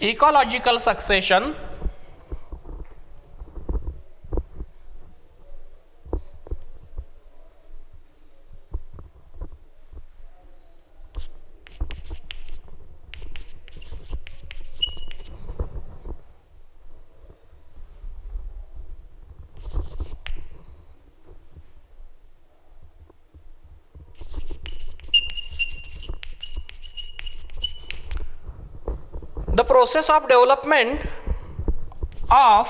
ecological succession the process of development of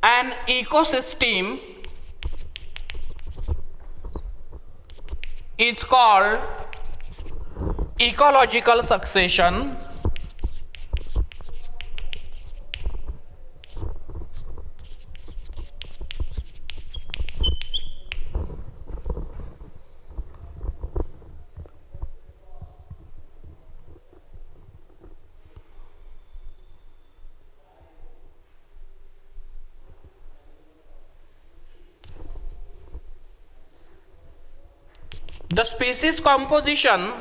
an ecosystem is called ecological succession. The species composition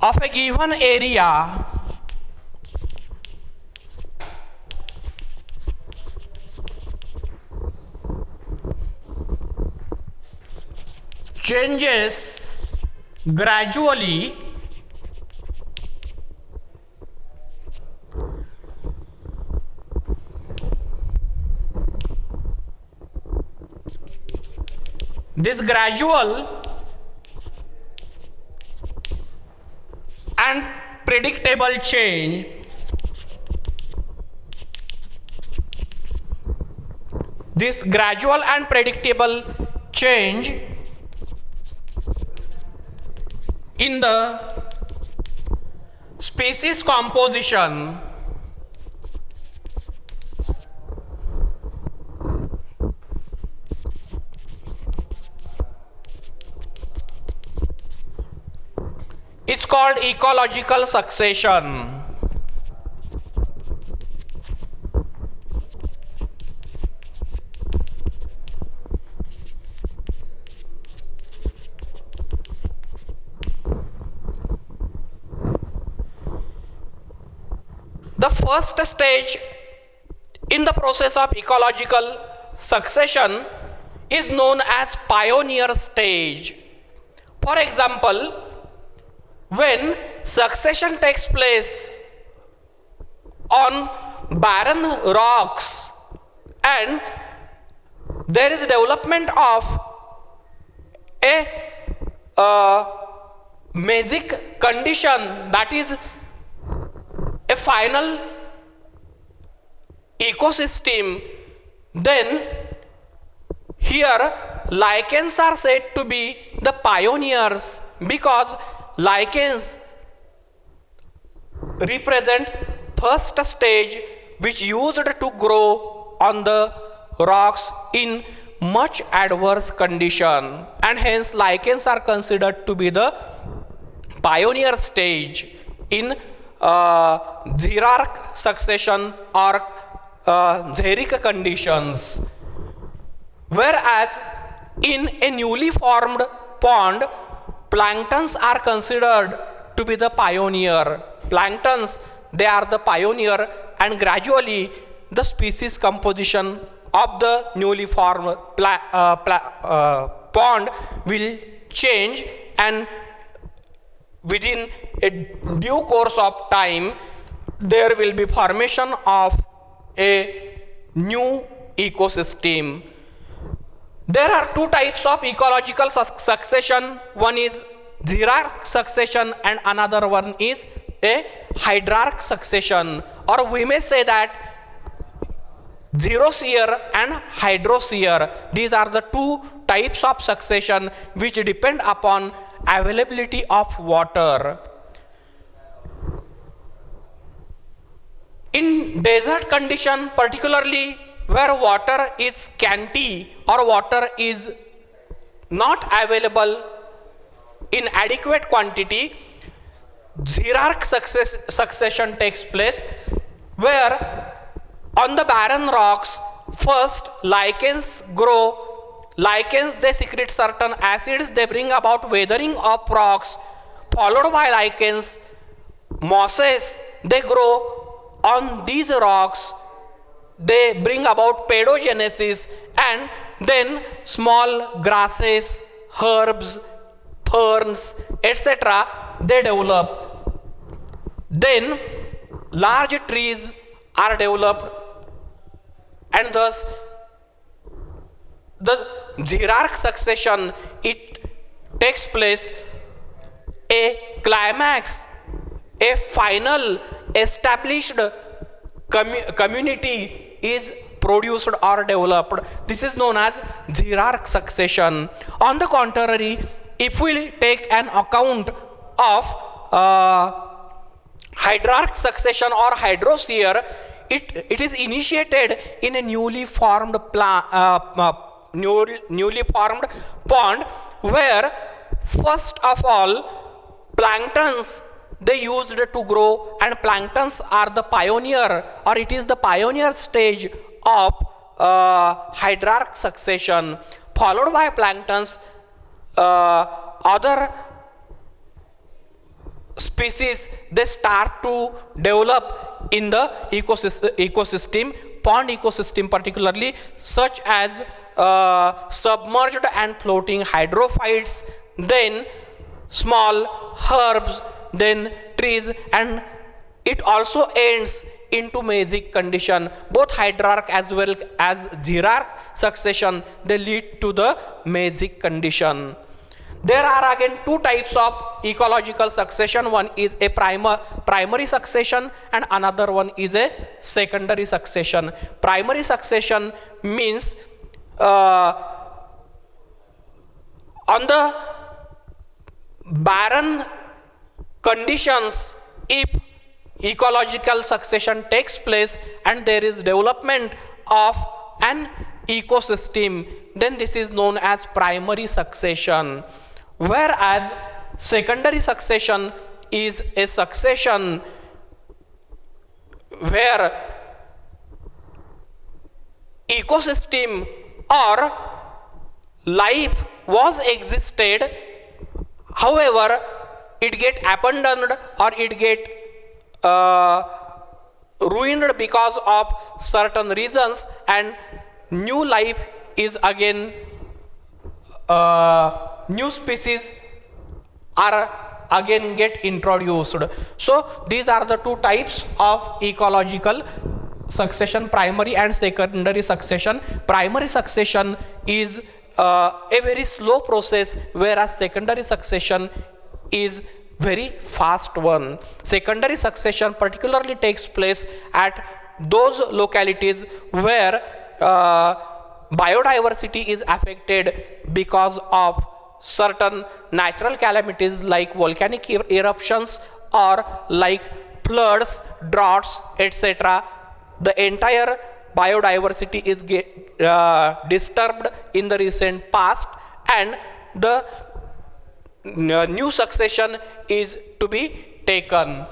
of a given area changes gradually this gradual and predictable change in the species composition is called ecological succession. The first stage in the process of ecological succession is known as pioneer stage. For example, when succession takes place on barren rocks and there is development of a mesic condition, that is a final ecosystem, then here lichens are said to be the pioneers because lichens represent first stage which used to grow on the rocks in much adverse condition, and hence lichens are considered to be the pioneer stage in xeric succession or xeric conditions. Whereas in a newly formed pond, planktons are considered to be the pioneer. Planktons, they are the pioneer, and gradually the species composition of the newly formed pond will change, and within a due course of time there will be formation of a new ecosystem. There are two types of ecological succession. One is xeric succession and another one is a hydrarch succession, or we may say that xerosphere and hydrosphere. These are the two types of succession which depend upon availability of water. In desert condition, particularly where water is scanty or water is not available in adequate quantity, xeric succession takes place, where on the barren rocks First, lichens grow. Lichens, they secrete certain acids, they bring about weathering of rocks, followed by lichens. Mosses, they grow on these rocks, they bring about pedogenesis, and then small grasses, herbs, ferns, etc. they develop. Then large trees are developed, and thus the hierarchic succession, it takes place. A climax, a final established community is produced or developed. This is known as hierarchic succession. On the contrary, if we take an account of hierarchic succession or hydrosphere, it is initiated in a newly formed pond, where first of all planktons they used to grow, and planktons are the pioneer, or it is the pioneer stage of hierarchic succession, followed by planktons. Other species they start to develop in the ecosystem, pond ecosystem particularly, such as submerged and floating hydrophytes, then small herbs, then trees, and it also ends into mesic condition. Both hierarchic as well as hierarchic succession, they lead to the mesic condition. There are again two types of ecological succession. One is a primary succession and another one is a secondary succession. Primary succession means on the barren conditions, if ecological succession takes place and there is development of an ecosystem, then this is known as primary succession. Whereas secondary succession is a succession where ecosystem or life was existed, however it get abandoned or it get ruined because of certain reasons, and new life is again new species are again get introduced. So these are the two types of ecological succession, primary and secondary succession. Primary succession is a very slow process, whereas secondary succession is very fast one. Secondary succession particularly takes place at those localities where biodiversity is affected because of certain natural calamities like volcanic eruptions or like floods, droughts, etc. The entire biodiversity is disturbed in the recent past, and the new succession is to be taken.